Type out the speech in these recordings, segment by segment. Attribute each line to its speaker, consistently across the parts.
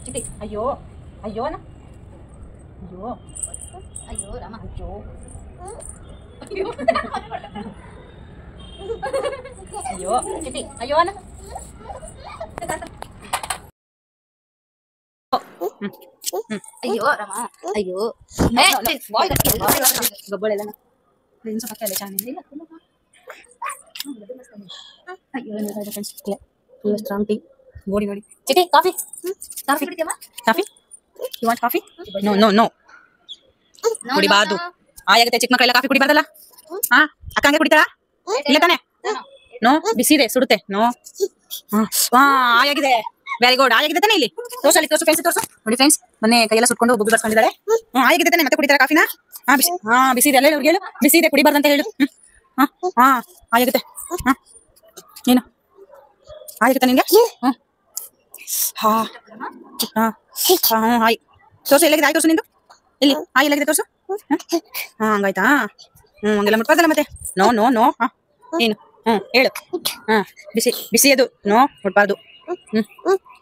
Speaker 1: ಚಿಟಿ ಅಯ್ಯೋ ಅಯ್ಯೋ ಅಣ್ಣ ಅಯ್ಯೋ ಅಯ್ಯೋ ರಾಮ ಅಯ್ಯೋ ಅಯ್ಯೋ ಅಯ್ಯೋ ಚಿಟಿ ಅಯ್ಯೋ ಅಣ್ಣ ಅಯ್ಯೋ ರಾಮ ಅಯ್ಯೋ ಗಬ್ಬಳೆಲ್ಲ ಗೋಡಿ ನೋಡಿ ಚಿಟಿ ಕಾಫಿ ಕಾಫಿ ಕುಡಿತೀಯಮ್ಮ coffee you want coffee no no no ಕುಡಿಬಾರ್ದು ಆಯಾಗುತ್ತೆ ಚಿಕ್ಕ ಮಕ್ಕಳೆಲ್ಲ ಕಾಫಿ ಕುಡಿಬಾರ್ದಲ್ಲ ಹಾ ಅಕ್ಕಂಗೆ ಕುಡಿತಾರಾ ಇಲ್ಲ ತಾನೆ ನೋ ಬಿಸಿ ಇದೆ ಸುಡುತ್ತೆ ನೋ ಹಾ ಆಯಾಗಿದೆ ವೆರಿ ಗುಡ್ ಆಯಾಗಿದೆ ತಾನೆ ಇಲ್ಲಿ ತೋರ್ಸು ಅಲ್ಲಿ ತೋರ್ಸು ಫ್ರೆಂಡ್ಸ್ ತೋರ್ಸು ನೋಡಿ ಫ್ರೆಂಡ್ಸ್ ಮೊನ್ನೆ ಕೈಯೆಲ್ಲ ಸುಟ್ಕೊಂಡು ಬುಗ್ಗಿ ಬರ್ಸ್ಕೊಂಡಿದ್ದಾಳೆ ಆಯಾಗಿದೆ ತಾನೆ ಮತ್ತೆ ಕುಡಿತಾರಾ ಕಾಫಿನ ಹಾ ಬಿಸಿ ಇದೆ ಅಲ್ಲೇ ಅವ್ರಿಗೆ ಹೇಳು ಬಿಸಿ ಇದೆ ಕುಡಿಬಾರ್ದು ಅಂತ ಹೇಳು ಹಾ ಆಯಾಗುತ್ತೆ ಹಾ ಏನು ಆಯಾಗುತ್ತಾ ನಿನ್ಗೆ ಹಾ ಹಾ ಹಾ ಹಾಯ್ ತೋರ್ಸು ಎಲ್ಲಾಗಿದೆ ಆಯ್ ತೋರ್ಸು ನಿಂದು ಇಲ್ಲಿ ಹಾಯ್ ಎಲ್ಲಾಗಿದೆ ತೋರ್ಸು ಹಾ ಹಂಗಾಯ್ತಾ ಹಂಗೆಲ್ಲ ಮುಟ್ಬಾರ್ದಲ್ಲ ಮತ್ತೆ ನೋ ನೋ ನೋ ಹಾ ಏನು ಹೇಳು ಹಾ ಬಿಸಿ ಬಿಸಿ ಅದು ನೋ ಮುಟ್ಬಾರ್ದು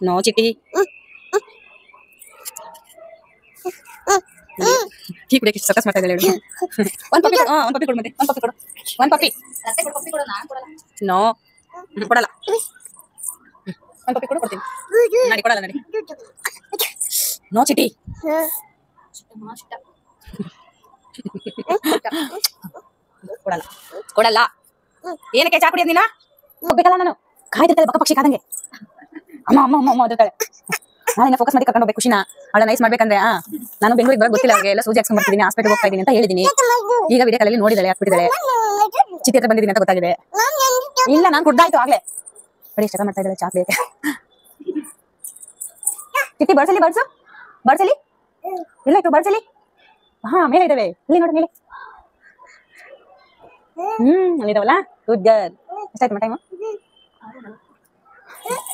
Speaker 1: ನೋ ಚಿಟಿ ಟೀ ಕುಡಿಯಕ್ಕೆ ಸಕಸ್ ಮಾಡ್ತಾ ಇದ್ದಾಳೆ ಒಂದ್ ಪಪ್ಪಿ ಕೊಡು ಮತ್ತೆ ಒಂದ್ ಪಪ್ಪಿ ನೋ ಕೊಡಲ್ಲ ಒಂದ್ ಪಪ್ಪಿ ಕೊಡ್ತೀನಿ ನಡಿ ಕೊಡಲ್ಲ ನಡಿ ನೋ ಚಿಟಿ ಕೊಡಲ್ಲ ಕೊಡಲ್ಲ ಏನಕ್ಕೆ ಚಾ ಕುಡಿಯೋದು ನೀನ ಹೋಗ್ಬೇಕಲ್ಲ ನಾನು ಕಾಯ್ದಿರ್ತಾಳೆ ಬಕ್ಕ ಪಕ್ಷಿ ಕಾದಂಗೆ ಅಮ್ಮ ಅಮ್ಮ ಅಮ್ಮ ಅಮ್ಮ ಅದಿರ್ತಾಳೆ ನಾನು ಫೋಕಸ್ ಮಾಡಿ ಕರ್ಕೊಂಡು ಹೋಗ್ಬೇಕು ಖುಷಿನ ಅವಳ ನೈಸ್ ಮಾಡ್ಬೇಕಂದ್ರೆ ನಾನು ಬೆಂಗಳೂರಿಗೆ ಬರೋದು ಗೊತ್ತಿಲ್ಲ ಅವ್ರಿಗೆ ಎಲ್ಲ ಸೂಜಿ ಹಾಕ್ಸ್ಕೊಂಡ್ ಬರ್ತಿದ್ದೀನಿ ಹಾಸ್ಪಿಟಲ್ ಹೋಗ್ತಾ ಇದೀನಿ ಅಂತ ಹೇಳಿದೀನಿ ಈಗ ವಿಡಿಯೋ ಕಾಲಲ್ಲಿ ನೋಡಿದಾಳೆ ಹಾಕ್ಬಿಟ್ಟಿದ್ದಾಳೆ ಚಿಟಿ ಹತ್ರ ಬಂದಿದ್ದೀನಿ ಅಂತ ಗೊತ್ತಾಗಿದೆ ಇಲ್ಲ ನಾನು ಕುಡ್ದಾಯ್ತು ಆಗ್ಲೇ ಬರೀ ಇಷ್ಟ ಮಾಡ್ತಾ ಇದ್ದಾಳೆ ಚಾಕ್ಲೇಟ್ ಚಿಟ್ಟಿ ಬರ್ಸಲಿ ಬರ್ಸಲಿ ಇಲ್ಲ ಇತ್ತು ಬರ್ಸಲಿ ಹಾ ಮೇಲೆ ಇದಾವೆ ಇಲ್ಲಿ ನೋಡು ಮೇಲೆ ಅಲ್ಲಿದಾವಲ್ಲ ಗುಡ್ ಗರ್ಲ್ ಎಷ್ಟಾಯ್ತು ಟೈಮು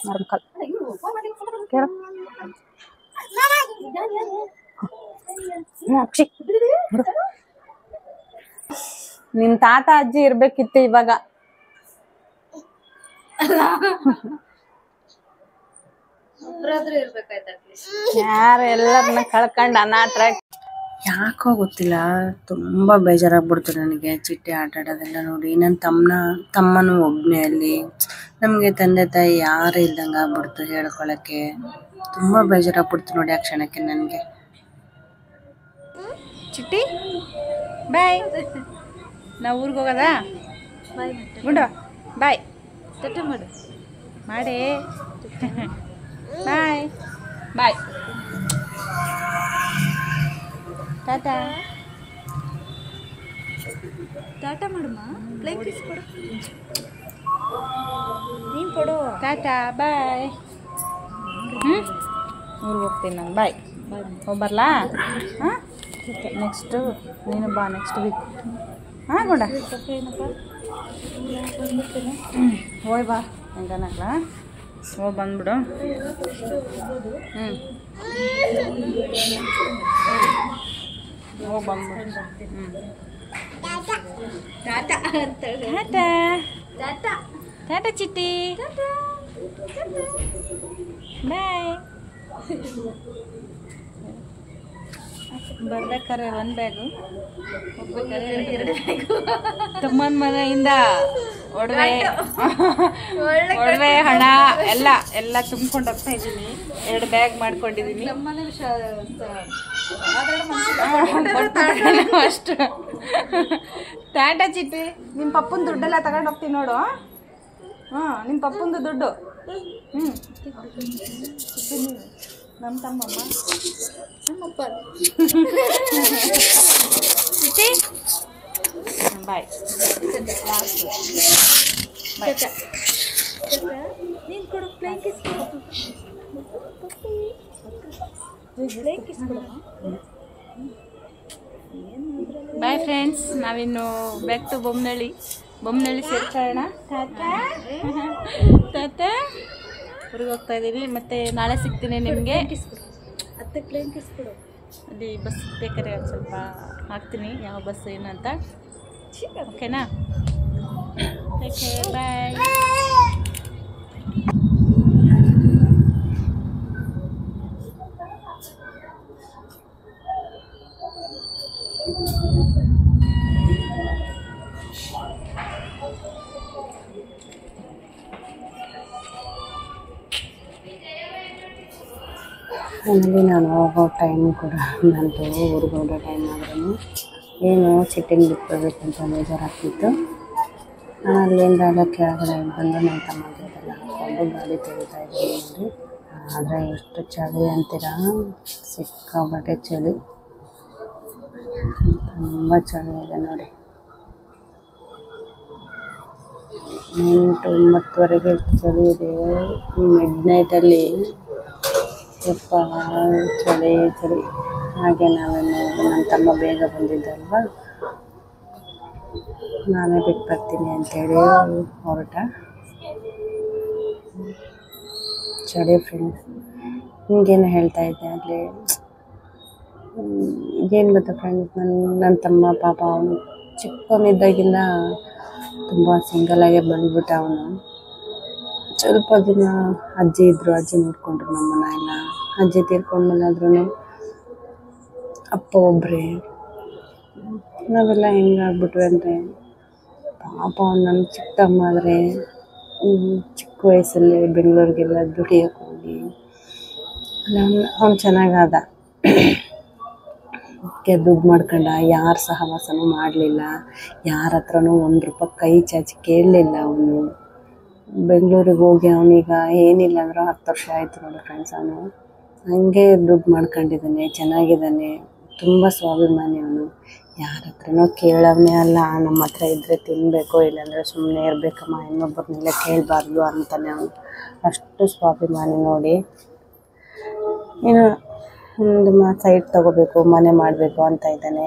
Speaker 1: 6:45 ಕೇಳು ಅಕ್ಷಿ ನಿನ್ ತಾತ ಅಜ್ಜಿ ಇರ್ಬೇಕಿತ್ತು ಇವಾಗ ಯಾರು ಎಲ್ಲರನ್ನ ಕಳ್ಕೊಂಡ್ ಅನಾಥರ
Speaker 2: ಯಾಕೋ ಗೊತ್ತಿಲ್ಲ ತುಂಬಾ ಬೇಜಾರಾಗ್ಬಿಡ್ತು ನನಗೆ ಚಿಟ್ಟೆ ಆಟ ಆಡೋದೆಲ್ಲ ನೋಡಿ ನನ್ನ ತಮ್ಮನು ಒಬ್ನೇ ಅಲ್ಲಿ ನಮ್ಗೆ ತಂದೆ ತಾಯಿ ಯಾರು ಇಲ್ದಂಗ ಆಗ್ಬಿಡ್ತು ಹೇಳ್ಕೊಳಕ್ಕೆ ತುಂಬಾ ಬೇಜಾರಾಗ್ಬಿಡ್ತು ನೋಡಿ ಆ ಕ್ಷಣಕ್ಕೆ ನನ್ಗೆ
Speaker 1: ಚಿಟ್ಟಿ ಬಾಯ್ ನಾವು ಊರಿಗೆ ಹೋಗೋದಾ ಗುಂಡು ಬಾಯ್ ತಟ್ಟ ಮಾಡು ಮಾಡಿ ಬಾಯ್ ಬಾಯ್ ಟಾಟಾ ಟಾಟಾ ಮಾಡಮ್ಮ ಪ್ಲೇನ್ ಕಿಸ್ ಕೊಡು ನೀನು ಕೊಡು ಟಾಟಾ ಬಾಯ್ ಊರಿಗೆ ಹೋಗ್ತೀನಿ ನಾನು ಬಾಯ್ ಹೋಗ್ಬರ್ಲಾ ಹಾಂ ನೆಕ್ಸ್ಟು ನೀನು ಬಾ ನೆಕ್ಸ್ಟ್ ವೀಕ್ ಹಾಂ ಗುಂಡ ಹೋಯ್ ಬಾ ಹೆಂಗನಕ್ಲ ಹೋಗಿ ಬಂದ್ಬಿಡು ಹೋಗಿ ಬಂದ್ಬಿಡು ಟಾಟಾ ಟಾಟಾ ಟಾಟಾ ಟಾಟಾ ಚಿಟ್ಟಿ ಬಾಯ್ ಬರ್ಬೇಕಾರೆ ಒಂದು ಬ್ಯಾಗು ಹೋಗ್ಬೇಕಾರೆ ಎರಡು ಬ್ಯಾಗು ತಮ್ಮನ ಮನೆಯಿಂದ ಒಡವೆ ಹಣ ಎಲ್ಲ ತುಂಬ್ಕೊಂಡು ಹೋಗ್ತಾ ಇದ್ದೀನಿ 2 ಬ್ಯಾಗ್ ಮಾಡ್ಕೊಂಡಿದ್ದೀನಿ ಅಷ್ಟು ಟಾಟಾ ಚಿಟ್ಟಿ ನಿಮ್ಮ ಪಪ್ಪನ ದುಡ್ಡೆಲ್ಲ ತಗೊಂಡು ಹೋಗ್ತೀನಿ ನೋಡು ನಿಮ್ಮ ಪಪ್ಪಂದು ದುಡ್ಡು ನಮ್ಮ ತಮ್ಮಮ್ಮ ನಮ್ಮಪ್ಪ ಚಿಟ್ಟಿ ಬಾಯ್ ಬಾಯ್ ನೀನು ಕೊಡು ಪ್ಲೇನ್ ಕಿಸ್ ಕೊಡು ಪ್ಲೇನ್ ಕಿಸ್ ಕೊಡು ಬಾಯ್ ಫ್ರೆಂಡ್ಸ್ ನಾವಿನ್ನು ಬ್ಯಾಕ್ ಟು ಬೊಮ್ಮನಹಳ್ಳಿ ಸೇರ್ಕೊಳ್ಳೋಣ ಟಾಟಾ ಟಾಟಾ ಊರಿಗೆ ಹೋಗ್ತಾ ಇದ್ದೀವಿ ಮತ್ತೆ ನಾಳೆ ಸಿಗ್ತೀನಿ ನಿಮಗೆ ಅತ್ತೆ ಪ್ಲೇನ್ ಕಿಸ್ ಕೊಡು ಅಲ್ಲಿ ಬಸ್ ಬೇಕಾದ್ರೆ ಒಂದು ಸ್ವಲ್ಪ ಹಾಕ್ತೀನಿ ಯಾವ ಬಸ್ ಏನು ಅಂತ ಓಕೆನಾ ಟೇಕ್ ಕೇರ್ ಬಾಯ್
Speaker 2: ಆಮೇಲೆ ನಾನು ಹೋಗೋ ಟೈಮ್ ಕೂಡ ನಂದು ಊರಿಗೆ ಹೊರಡೋ ಟೈಮ್ ಆದ್ರೂ ಏನು ಚಿಟ್ಟಿನ ಬಿಟ್ಬಿಡ್ಬೇಕಂತ ಬೇಜಾರಾಗ್ತಿತ್ತು. ನಾನು ಅಲ್ಲಿಂದ ಎಲ್ಲ ಕೆಳಗಡೆ ಬಂದು ನನ್ನ ತಮ್ಮಗೆ ಇದೆಲ್ಲ ಹಾಕ್ಕೊಂಡು ಗಾಡಿ ತೆಗಿತಾ ಇದ್ದೀನಿ ನೋಡಿ. ಆದರೆ ಎಷ್ಟು ಚಳಿ ಅಂತೀರಾ, ಸಿಕ್ಕಾಪಟ್ಟೆ ಚಳಿ, ತುಂಬ ಚಳಿ ಇದೆ ನೋಡಿ. 8-9ವರೆಗೆ ಚಳಿ ಇದೆ. ಮಿಡ್ನೈಟಲ್ಲಿ ಸ್ವಲ್ಪ ಚಳಿ ಚಳಿ. ಹಾಗೆ ನಾವೇನು ನನ್ನ ತಮ್ಮ ಬೇಗ ಬಂದಿದ್ದಲ್ವ, ನಾನೇ ಬಿಟ್ಟು ಬರ್ತೀನಿ ಅಂತೇಳಿ ಹೊರಟ. ಚಳಿ ಫ್ರೆಂಡ್ಸ್, ನಿಮಗೇನು ಹೇಳ್ತಾ ಇದ್ದೆ ಅಲ್ಲಿ, ಏನು ಗೊತ್ತಾ ಫ್ರೆಂಡ್ಸ್, ನನ್ನ ತಮ್ಮ ಪಾಪ ಅವನು ಚಿಕ್ಕವನಿದ್ದಾಗಿಂದ ತುಂಬ ಸಿಂಗಲಾಗೆ ಬಂದ್ಬಿಟ್ಟ. ಅವನು ಸ್ವಲ್ಪ ದಿನ ಅಜ್ಜಿ ಇದ್ದರು, ಅಜ್ಜಿ ನೋಡಿಕೊಂಡ್ರು ನಮ್ಮನ್ನ ಎಲ್ಲ. ಅಜ್ಜಿ ತೀರ್ಕೊಂಡ್ಮೇಲಾದ್ರೂ ಅಪ್ಪ ಒಬ್ಬರೇ. ನಾವೆಲ್ಲ ಹೆಂಗಾಗ್ಬಿಟ್ವಿ ಅಂದರೆ, ಪಾಪ ನನ್ನ ಚಿಕ್ಕ ತಮ್ಮ ಆದರೆ ಚಿಕ್ಕ ವಯಸ್ಸಲ್ಲಿ ಬೆಂಗಳೂರಿಗೆಲ್ಲ ದುಡಿಯೋಕ್ಕೆ ಹೋಗಿ ಅವ್ನು ಚೆನ್ನಾಗಾದ, ದುಡ್ಡು ಮಾಡ್ಕೊಂಡ, ಯಾರ ಸಹವಾಸನೂ ಮಾಡಲಿಲ್ಲ, ಯಾರ ಹತ್ರನೂ ₹1 ಕೈ ಚಾಚಿ ಕೇಳಲಿಲ್ಲ. ಅವನು ಬೆಂಗಳೂರಿಗೆ ಹೋಗಿ ಅವನೀಗ ಏನಿಲ್ಲ ಅಂದರೂ 10 ವರ್ಷ ಆಯಿತು ನೋಡಿ ಫ್ರೆಂಡ್ಸ್. ಅವನು ಹಂಗೆ ದುಡ್ಡು ಮಾಡ್ಕೊಂಡಿದ್ದಾನೆ, ಚೆನ್ನಾಗಿದ್ದಾನೆ, ತುಂಬ ಸ್ವಾಭಿಮಾನಿ. ಅವನು ಯಾರ ಹತ್ರನೂ ಕೇಳೋವನೇ ಅಲ್ಲ. ನಮ್ಮ ಹತ್ರ ಇದ್ದರೆ ತಿನ್ನಬೇಕು, ಇಲ್ಲಾಂದರೆ ಸುಮ್ಮನೆ ಇರಬೇಕಮ್ಮ, ಇನ್ನೊಬ್ಬರನ್ನೆಲ್ಲ ಕೇಳಬಾರ್ದು ಅಂತಾನೆ ಅವನು. ಅಷ್ಟು ಸ್ವಾಭಿಮಾನಿ ನೋಡಿ. ಏನು ಒಂದು ಸೈಟ್ ತೊಗೋಬೇಕು, ಮನೆ ಮಾಡಬೇಕು ಅಂತ ಇದ್ದಾನೆ.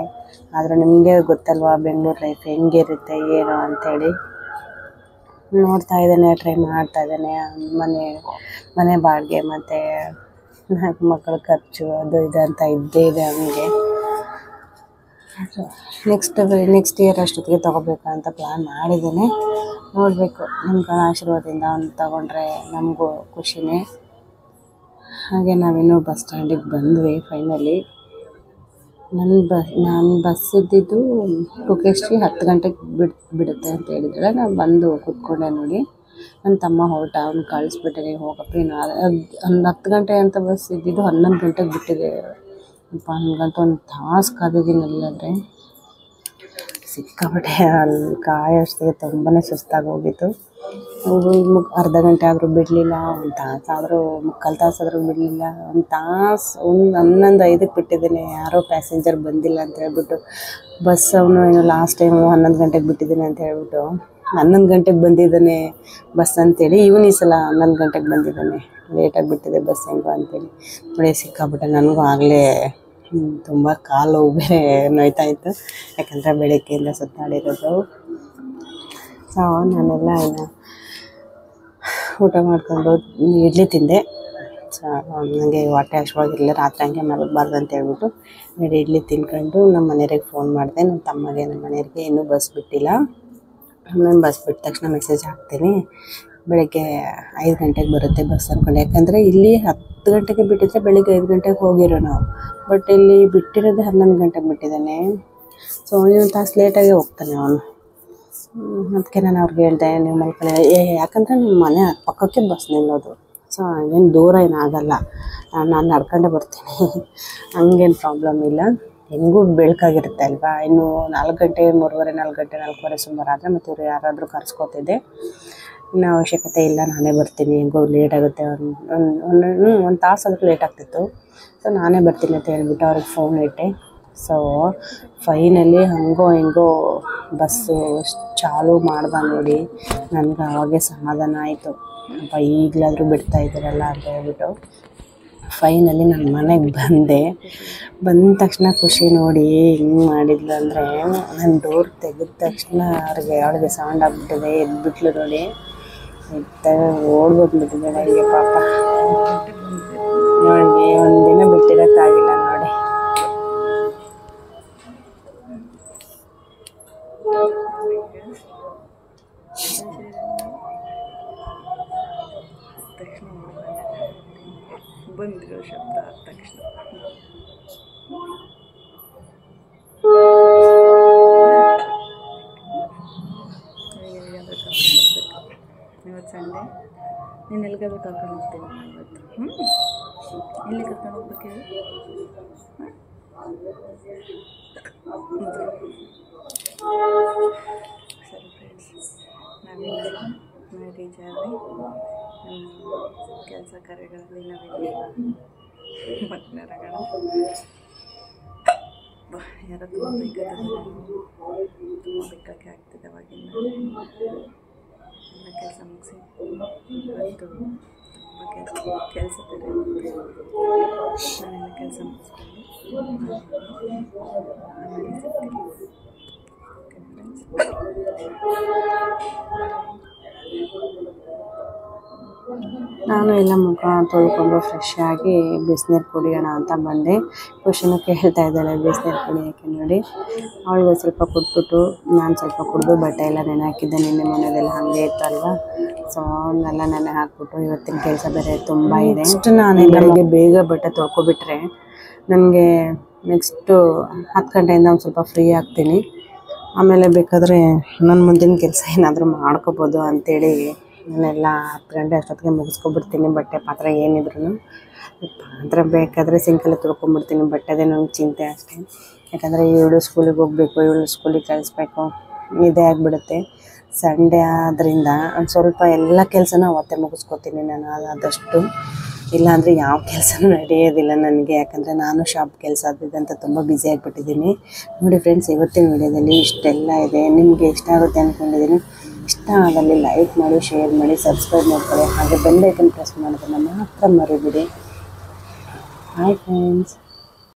Speaker 2: ಆದರೆ ನಿಮಗೆ ಗೊತ್ತಲ್ವ ಬೆಂಗಳೂರು ಲೈಫ್ ಹೆಂಗಿರುತ್ತೆ ಏನು ಅಂಥೇಳಿ. ನೋಡ್ತಾ ಇದ್ದಾನೆ, ಟ್ರೈ ಮಾಡ್ತಾ ಇದ್ದಾನೆ. ಮನೆ ಬಾಡಿಗೆ ಮತ್ತು ಮಕ್ಕಳ ಖರ್ಚು ಅದು ಇದು ಅಂತ ಇದ್ದೇ ಇದೆ ಅವನಿಗೆ. ನೆಕ್ಸ್ಟ್ ಇಯರ್ ಅಷ್ಟೊತ್ತಿಗೆ ತೊಗೋಬೇಕು ಅಂತ ಪ್ಲ್ಯಾನ್ ಮಾಡಿದ್ದಾನೆ. ನೋಡಬೇಕು, ನಿಮ್ಗಳ ಆಶೀರ್ವಾದದಿಂದ ಅವ್ನು ತೊಗೊಂಡ್ರೆ ನಮಗೂ ಖುಷಿನೇ. ಹಾಗೆ ನಾವಿನ್ನೂ ಬಸ್ ಸ್ಟ್ಯಾಂಡಿಗೆ ಬಂದ್ವಿ ಫೈನಲಿ. ನಾನು ಬಸ್ ಇದ್ದಿದ್ದು ಕುಕ್ಕೆಶ್ರೀ 10 ಗಂಟೆಗೆ ಬಿಡುತ್ತೆ ಅಂತ ಹೇಳಿದ್ರೆ ನಾನು ಬಂದು ಕೂತ್ಕೊಂಡೆ ನೋಡಿ. ನನ್ನ ತಮ್ಮ ಹೊರಟ, ಅವ್ನು ಕಳಿಸ್ಬಿಟ್ಟೆ, ನೀವು ಹೋಗಪ್ಪ. ಒಂದು 10 ಗಂಟೆ ಅಂತ ಬಸ್ ಇದ್ದಿದ್ದು 11 ಗಂಟೆಗೆ ಬಿಟ್ಟಿದೆ. ಅಪ್ಪ ನನಗಂತೂ ಒಂದು ತಾಸು ಕಾದಿದ್ದೀನಿ. ಅಲ್ಲಾದರೆ ಸಿಕ್ಕಾಪಟ್ಟೆ ಅಲ್ಲಿ ಕಾಯೋಷ್ಟಿಗೆ ತುಂಬಾ ಸುಸ್ತಾಗಿ ಹೋಗಿತ್ತು. ಅರ್ಧ ಗಂಟೆ ಆದರೂ ಬಿಡಲಿಲ್ಲ, ಒಂದು ತಾಸಾದರೂ, ಮುಕ್ಕಾಲು ತಾಸಾದರೂ ಬಿಡಲಿಲ್ಲ. ಒಂದು 11:05ಕ್ಕೆ ಬಿಟ್ಟಿದ್ದೀನಿ. ಯಾರೋ ಪ್ಯಾಸೆಂಜರ್ ಬಂದಿಲ್ಲ ಅಂತ ಹೇಳ್ಬಿಟ್ಟು ಬಸ್ ಅವನು ಏನೋ ಲಾಸ್ಟ್ ಟೈಮು 11 ಗಂಟೆಗೆ ಬಿಟ್ಟಿದ್ದೀನಿ ಅಂತ ಹೇಳ್ಬಿಟ್ಟು 11 ಗಂಟೆಗೆ ಬಂದಿದ್ದಾನೆ ಬಸ್ ಅಂತೇಳಿ. ಇವನು ಈ ಸಲ 11 ಗಂಟೆಗೆ ಬಂದಿದ್ದಾನೆ, ಲೇಟಾಗಿ ಬಿಟ್ಟಿದೆ ಬಸ್ ಹೆಂಗೋ ಅಂತೇಳಿ ನೋಡಿ. ಸಿಕ್ಕಾಬಿಟ್ಟೆ ನನಗೂ ಆಗಲೇ ತುಂಬ ಕಾಲು ಬೇರೆ ನೋಯ್ತಾ ಇತ್ತು, ಯಾಕಂದರೆ ಬೆಳಗ್ಗೆಯಿಂದ ಸುತ್ತಾಡಿರೋದು. ಸೊ ನಾನೆಲ್ಲ ಊಟ ಮಾಡ್ಕೊಂಡು ಇಡ್ಲಿ ತಿಂದೆ. ಸೊ ನನಗೆ ಹೊಟ್ಟೆ ಹಶ್ವಾಗಿರಲಿಲ್ಲ, ರಾತ್ರಿ ಹಂಗೆ ಮಲಗಬಾರ್ದು ಅಂತ ಹೇಳ್ಬಿಟ್ಟು 2 ಇಡ್ಲಿ ತಿನ್ಕೊಂಡು ನಮ್ಮ ಮನೆಯವ್ರಿಗೆ ಫೋನ್ ಮಾಡಿದೆ. ನಮ್ಮ ತಮ್ಮಗೆ, ನಮ್ಮ ಮನೆಯವ್ರಿಗೆ ಇನ್ನೂ ಬಸ್ ಬಿಟ್ಟಿಲ್ಲ. ನಾನು ಬಸ್ ಬಿಟ್ಟ ತಕ್ಷಣ ಮೆಸೇಜ್ ಹಾಕ್ತೀನಿ, ಬೆಳಗ್ಗೆ 5 ಗಂಟೆಗೆ ಬರುತ್ತೆ ಬಸ್ ಅಂದ್ಕೊಂಡು. ಯಾಕಂದರೆ ಇಲ್ಲಿ 10 ಗಂಟೆಗೆ ಬಿಟ್ಟಿದ್ರೆ ಬೆಳಗ್ಗೆ 5 ಗಂಟೆಗೆ ಹೋಗಿರೋ ನಾವು. ಬಟ್ ಇಲ್ಲಿ ಬಿಟ್ಟಿರೋದೇ 11 ಗಂಟೆಗೆ ಬಿಟ್ಟಿದ್ದಾನೆ. ಸೊ ಇನ್ನೊಂದು ತಾಸು ಲೇಟಾಗೆ ಹೋಗ್ತಾನೆ ಅವನು. ಅದಕ್ಕೆ ನಾನು ಅವ್ರಿಗೆ ಹೇಳಿದೆ, ನೀವು ಮಲ್ಕೊಳ್ಳಿ, ಯಾಕಂದರೆ ನಿಮ್ಮ ಮನೆ ಪಕ್ಕಕ್ಕೆ ಬಸ್ ನಿಲ್ಲೋದು. ಸೊ ಏನು ದೂರ ಏನಾಗಲ್ಲ, ನಾನು ನಡ್ಕೊಂಡೇ ಬರ್ತೀನಿ, ಹಂಗೇನು ಪ್ರಾಬ್ಲಮ್ ಇಲ್ಲ. ಹೆಂಗೂ ಬೆಳಕಾಗಿರುತ್ತೆ ಅಲ್ವಾ. ಇನ್ನು 4 ಗಂಟೆ 3:30, 4 ಗಂಟೆ 4:15 ಸುಮಾರು ಆದರೆ ಮತ್ತು ಇವ್ರು ಯಾರಾದರೂ ಕರ್ಸ್ಕೊತಿದ್ದೆ. ಇನ್ನೂ ಅವಶ್ಯಕತೆ ಇಲ್ಲ, ನಾನೇ ಬರ್ತೀನಿ, ಹೆಂಗೋ ಲೇಟ್ ಆಗುತ್ತೆ, ಒಂದು ತಾಸಾದರೂ ಲೇಟ್ ಆಗ್ತಿತ್ತು. ಸೊ ನಾನೇ ಬರ್ತೀನಿ ಅಂತ ಹೇಳ್ಬಿಟ್ಟು ಅವ್ರಿಗೆ ಫೋನ್ ಇಟ್ಟೆ. ಸೊ ಫೈನಲಿ ಹಂಗೋ ಹಿಂಗೋ ಬಸ್ಸು ಚಾಲೂ ಮಾಡ್ದೆ ನೋಡಿ. ನನಗೆ ಆವಾಗೇ ಸಮಾಧಾನ ಆಯಿತು, ಅಪ್ಪ ಈಗಲಾದರೂ ಬಿಡ್ತಾ ಇದ್ದಾರಲ್ಲ ಅಂತ ಹೇಳ್ಬಿಟ್ಟು. ಫೈನಲಿ ನಾನು ಮನೆಗೆ ಬಂದ ತಕ್ಷಣ ಖುಷಿ ನೋಡಿ ಹೆಂಗೆ ಮಾಡಿದ್ಲು ಅಂದರೆ, ನಾನು ಡೋರ್ ತೆಗೆದ ತಕ್ಷಣ ಅವಳಿಗೆ ಸೌಂಡ್ ಆಗಿಬಿಟ್ಟಿದೆ, ಎದ್ಬಿಟ್ಲು ನೋಡಿ. ಓಡ್ಬಂದ್ಬಿಟ್ಟಿದ್ದಾಳೆ ಹೀಗೆ ಪಾಪ. ಅವಳಿಗೆ ಒಂದಿನ ಬಿಟ್ಟಿರೋಕ್ಕಾಗಿಲ್ಲ ನೋಡಿ. ಬಂದಿರೋ ಶಬ್ದ ಆದ ತಕ್ಷಣ ನೀನು ಎಲ್ಲಿಗಾದ್ರೂ ಕರ್ಕೊಂಡು ಹೋಗ್ತೀನಿ ಇವತ್ತು. ಎಲ್ಲಿ ಕರ್ಕೊಂಡು ಹೋಗ್ಬೇಕು ಹೇಳಿ? ಸರಿ ಫ್ರೆಂಡ್ಸ್, ನಾವಿಲ್ಲಿ ಮ್ಯಾರೇಜ್ ಆಗಿ ಕೆಲಸ ಕಾರ್ಯಗಳಲ್ಲಿ ನಾವಿಲ್ಲಿ ಮಗ್ನರಾಗೋಣ. ಯಾರೋ ತುಂಬ ಬೇಕಾಗಿ ಆಗ್ತಿದೆ ಅವಾಗಿಂದ ಎಲ್ಲ ಕೆಲಸ ಮುಗಿಸಿ ಇವತ್ತು ತುಂಬ ಕೆಲಸ ಬೇರೆ ನಾನೆಲ್ಲ ಕೆಲಸ ಮುಗಿಸ್ಕೊಂಡು ಆಮೇಲೆ ಸಿಗ್ತೀನಿ. ಓಕೆ ಫ್ರೆಂಡ್ಸ್, ನಾನು ಎಲ್ಲ ಮುಖ ತೊಳ್ಕೊಂಡು ಫ್ರೆಶ್ ಆಗಿ ಬಿಸಿನೀರು ಕುಡಿಯೋಣ ಅಂತ ಬಂದೆ. ಖುಷಿನೂ ಕೇಳ್ತಾ ಇದ್ದಾಳೆ ಬಿಸಿನೀರು ಕುಡಿಯೋಕ್ಕೆ ನೋಡಿ. ಅವಳಿಗೆ ಸ್ವಲ್ಪ ಕೊಟ್ಬಿಟ್ಟು ನಾನು ಸ್ವಲ್ಪ ಕುಡಿದು ಬಟ್ಟೆ ಎಲ್ಲ ನೆನೆ ಹಾಕಿದ್ದೆ. ನಿನ್ನೆ ಮೊನ್ನೆದೆಲ್ಲ ಹಾಗೆ ಇತ್ತಲ್ವ, ಸೊ ಅವನ್ನೆಲ್ಲ ನೆನೆ ಹಾಕ್ಬಿಟ್ಟು ಇವತ್ತಿನ ಕೆಲಸ ಬೇರೆ ತುಂಬ ಇದೆ. ಇಷ್ಟು ನಾನು ಬೆಳಗ್ಗೆ ಬೇಗ ಬಟ್ಟೆ ತೊಳ್ಕೊಬಿಟ್ರೆ ನನಗೆ ನೆಕ್ಸ್ಟು 10 ಗಂಟೆಯಿಂದ ಒಂದು ಸ್ವಲ್ಪ ಫ್ರೀ ಆಗ್ತೀನಿ. ಆಮೇಲೆ ಬೇಕಾದರೆ ನನ್ನ ಮುಂದಿನ ಕೆಲಸ ಏನಾದರೂ ಮಾಡ್ಕೋಬೋದು ಅಂಥೇಳಿ ನಾನೆಲ್ಲ 10 ಗಂಟೆ ಅಷ್ಟೊತ್ತಿಗೆ ಮುಗಿಸ್ಕೊಬಿಡ್ತೀನಿ. ಬಟ್ಟೆ ಪಾತ್ರೆ ಏನಿದ್ರು ಪಾತ್ರೆ ಬೇಕಾದರೆ ಸಿಂಕಲ್ಲಿ ತೊಳ್ಕೊಂಬಿಡ್ತೀನಿ. ಬಟ್ಟೆದೇ ನನಗೆ ಚಿಂತೆ ಅಷ್ಟೇ. ಯಾಕಂದರೆ ಇವಳು ಸ್ಕೂಲಿಗೆ ಹೋಗಬೇಕು, ಇವಳು ಸ್ಕೂಲಿಗೆ ಕಳಿಸ್ಬೇಕು, ಇದೇ ಆಗಿಬಿಡುತ್ತೆ. ಸಂಡೇ ಆದ್ದರಿಂದ ಒಂದು ಸ್ವಲ್ಪ ಎಲ್ಲ ಕೆಲಸನೂ ಅವತ್ತೇ ಮುಗಿಸ್ಕೊತೀನಿ ನಾನು ಆದಷ್ಟು. ಇಲ್ಲಾಂದರೆ ಯಾವ ಕೆಲಸನೂ ನಡೆಯೋದಿಲ್ಲ ನನಗೆ. ಯಾಕಂದರೆ ನಾನು ಶಾಪ್ ಕೆಲಸ ಅಂತ ತುಂಬ ಬ್ಯುಸಿ ಆಗಿಬಿಟ್ಟಿದ್ದೀನಿ. ನೋಡಿ ಫ್ರೆಂಡ್ಸ್, ಇವತ್ತಿನ ವಿಡಿಯೋದಲ್ಲಿ ಇಷ್ಟೆಲ್ಲ ಇದೆ. ನಿಮಗೆ ಇಷ್ಟ ಆಗುತ್ತೆ ಅಂದ್ಕೊಂಡಿದ್ದೀನಿ. ಇಷ್ಟ ಆದಲ್ಲಿ ಲೈಕ್ ಮಾಡಿ, ಶೇರ್ ಮಾಡಿ, ಸಬ್ಸ್ಕ್ರೈಬ್ ಮಾಡ್ಕೊಳ್ಳಿ. ಹಾಗೆ ಬೆಲ್ ಐಕನ್ ಪ್ರೆಸ್ ಮಾಡೋದನ್ನು ಮಾತ್ರ ಮರಿಬೇಡಿ. Hi friends.